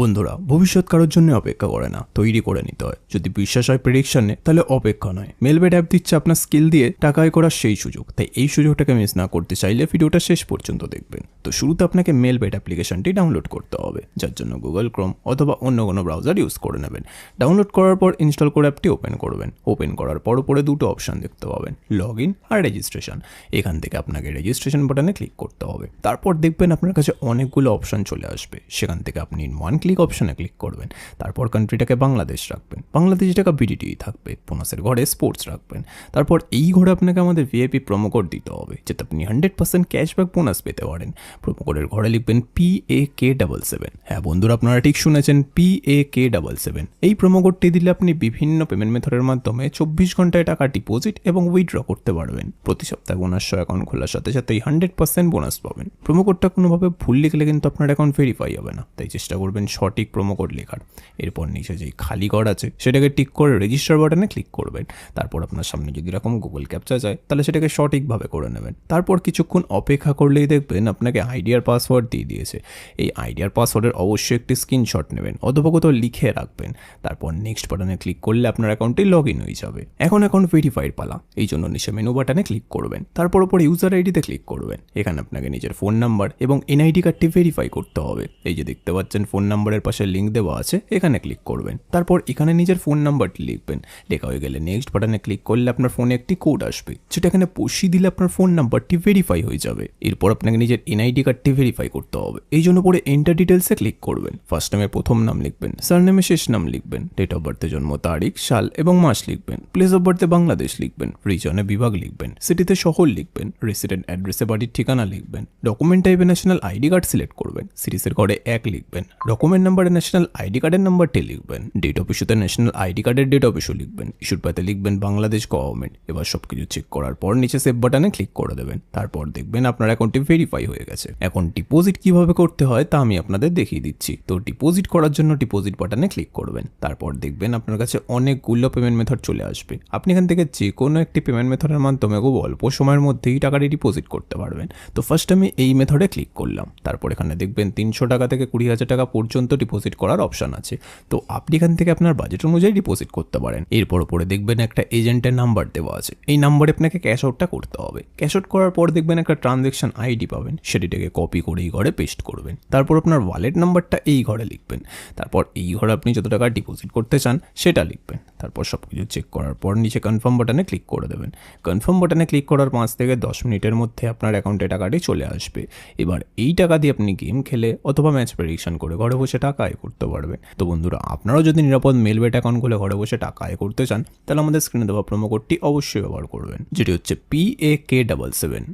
বন্ধুরা, ভবিষ্যৎ কারোর জন্য অপেক্ষা করে না, তৈরি করে নিতে হয়। যদি বিশ্বাস হয় প্রেডিকশনে, তাহলে অপেক্ষা নয়। মেলবেট অ্যাপ দিচ্ছে আপনার স্কিল দিয়ে টাকা আয় করার সেই সুযোগ। তাই এই সুযোগটাকে মিস না করতে চাইলে ভিডিওটা শেষ পর্যন্ত দেখবেন। তো শুরুতে আপনাকে মেলবেট অ্যাপ্লিকেশনটি ডাউনলোড করতে হবে, যার জন্য গুগল ক্রোম অথবা অন্য কোনো ব্রাউজার ইউজ করে নেবেন। ডাউনলোড করার পর ইনস্টল করে অ্যাপটি ওপেন করবেন। ওপেন করার পর উপরে দুটো অপশন দেখতে পাবেন, লগ ইন আর রেজিস্ট্রেশন। এখান থেকে আপনাকে রেজিস্ট্রেশন বাটনে ক্লিক করতে হবে। তারপর দেখবেন আপনার কাছে অনেকগুলো অপশন চলে আসবে। সেখান থেকে আপনি ওয়ান ক্লিক অপশনে ক্লিক করবেন। তারপর কান্ট্রিটাকে বাংলাদেশ রাখবেন, বাংলাদেশি টাকা বিডিটি থাকবে। বোনাসের ঘরে স্পোর্টস রাখবেন। তারপর এই ঘরে আপনাকে আমাদের ভিআইপি প্রোমো কোড দিতে হবে, যাতে আপনি 100% ক্যাশব্যাক বোনাস পেতে পারেন। প্রোমো কোডের ঘরে লিখবেন PAK77। হ্যাঁ বন্ধুরা, আপনারা ঠিক শুনেছেন, PAK77। এই প্রোমো কোডটি দিলে আপনি বিভিন্ন পেমেন্ট মেথডের মাধ্যমে 24 ঘন্টায় টাকা ডিপোজিট এবং উইথড্র করতে পারবেন। প্রতি সপ্তাহে বোনাস অ্যাকাউন্ট খোলার সাথে সাথেই 100% বোনাস পাবেন। প্রোমো কোডটা কোনোভাবে ভুল লিখলে কিন্তু আপনার অ্যাকাউন্ট ভেরিফাই হবে না, তাই চেষ্টা করবেন সঠিক প্রোমো কোড লেখার। এরপর নিচে যেই খালি ঘর আছে সেটাকে টিক করে রেজিস্টার বাটনে ক্লিক করবেন। তারপর আপনার সামনে যদি এরকম গুগল ক্যাপচা যায়, তাহলে সেটাকে সঠিকভাবে করে নেবেন। তারপর কিছুক্ষণ অপেক্ষা করলেই দেখবেন আপনাকে আইডি আর পাসওয়ার্ড দিয়ে দিয়েছে। এই আইডি আর পাসওয়ার্ডের অবশ্যই একটি স্ক্রিনশট নেবেন অথবা কোথাও লিখে রাখবেন। তারপর নেক্সট বাটনে ক্লিক করলে আপনার অ্যাকাউন্টে লগ ইন হয়ে যাবে। এখন অ্যাকাউন্ট ভেরিফাইড পালা, এই জন্য নিচে মেনু বাটনে ক্লিক করবেন। তারপর উপরে ইউজার আইডিতে ক্লিক করবেন। এখানে আপনাকে নিজের ফোন নাম্বার এবং এনআইডি কার্ডটি ভেরিফাই করতে হবে। এই যে দেখতে পাচ্ছেন ফোন নাম্বারের পাশে লিঙ্ক দেওয়া আছে, এখানে ক্লিক করবেন। তারপর এখানে নিজের ফোন নাম্বারটি লিখবেন। লেখা হয়ে গেলে নেক্সট বাটনে ক্লিক করলে আপনার ফোনে একটি কোড আসবে, যেটা এখানে বসিয়ে দিলে আপনার ফোন নাম্বারটি ভেরিফাই হয়ে যাবে। এরপর আপনাকে নিজের এনআইডি কার্ডটি ভেরিফাই করতে হবে। এই জন্য পরে এন্টার ডিটেলসে ক্লিক করবেন। ফার্স্ট নেমের প্রথম নাম লিখবেন, সারনেমে শেষ নাম লিখবেন, ডেট অফ বার্থে জন্ম তারিখ, সাল এবং মাস লিখবেন, প্লেস অফ বার্থে বাংলাদেশ লিখবেন, রিজনে বিভাগ লিখবেন, সিটিতে শহর লিখবেন, রেসিডেন্ট অ্যাড্রেসে বাড়ির ঠিকানা লিখবেন, ডকুমেন্ট টাইপে ন্যাশনাল আইডি কার্ড সিলেক্ট করবেন, সিরিজের ঘরে 1 লিখবেন, ডকুমেন্ট নাম্বারে ন্যাশনাল আইডি কার্ডের নাম্বারটি লিখবেন, ডেট অফ ইস্যুতে ন্যাশনাল আইডি কার্ডের ডেট অফ ইস্যু লিখবেন, ইস্যুর পাতে লিখবেন বাংলাদেশ গভর্নমেন্ট। এবার সবকিছু চেক করার পর নিচে সেভ বাটনে ক্লিক করে দেবেন। তারপর দেখবেন আপনার অ্যাকাউন্টটি ভেরিফাই হয়ে গেছে। এখন ডিপোজিট কিভাবে করতে হয় তা আমি আপনাদের দেখিয়ে দিচ্ছি। তো ডিপোজিট করার জন্য ডিপোজিট বাটনে ক্লিক করবেন। তারপর দেখবেন আপনার কাছে অনেকগুলো পেমেন্ট মেথড চলে আসবে। আপনি এখান থেকে যে কোনো একটি পেমেন্ট মেথডের মাধ্যমে খুব অল্প সময়ের মধ্যেই টাকাটি ডিপোজিট করতে পারবেন। তো ফার্স্ট আমি এই মেথডে ক্লিক করলাম। তারপর এখানে দেখবেন 300 টাকা থেকে 20,000 টাকা পর্যন্ত ডিপোজিট করার অপশন আছে। তো আপনি এখান থেকে আপনার বাজেট অনুযায়ী ডিপোজিট করতে পারেন। এরপর উপরে দেখবেন একটা এজেন্টের নাম্বার দেওয়া আছে। এই নাম্বারে আপনাকে ক্যাশ আউটটা করতে হবে। ক্যাশ আউট করার পর দেখবেন একটা ট্রানজ্যাকশন আইডি পাবেন, সেটিটাকে কপি করে এই ঘরে পেস্ট করবেন। তারপর আপনার ওয়ালেট নাম্বারটা এই ঘরে লিখবেন। তারপর এই ঘরে আপনি যত টাকা ডিপোজিট করতে চান সেটা লিখবেন। তারপর সব কিছু চেক করার পর নিচে কনফার্ম বাটনে ক্লিক করে দেবেন। কনফার্ম বাটনে ক্লিক করার 5 থেকে 10 মিনিটের মধ্যে আপনার অ্যাকাউন্টে টাকাটি চলে আসবে। এবার এই টাকা দিয়ে আপনি গেম খেলে অথবা ম্যাচ প্রেডিকশন করে ঘরে বসে টাকা আয় করতে পারবেন। তো বন্ধুরা, আপনারাও যদি নিরাপদ মেলবেট অ্যাকাউন্ট খুলে ঘরে বসে টাকা আয় করতে চান, তাহলে আমাদের স্ক্রিনে দেওয়া প্রোমো কোডটি অবশ্যই ব্যবহার করবেন, যেটি হচ্ছে PAK77।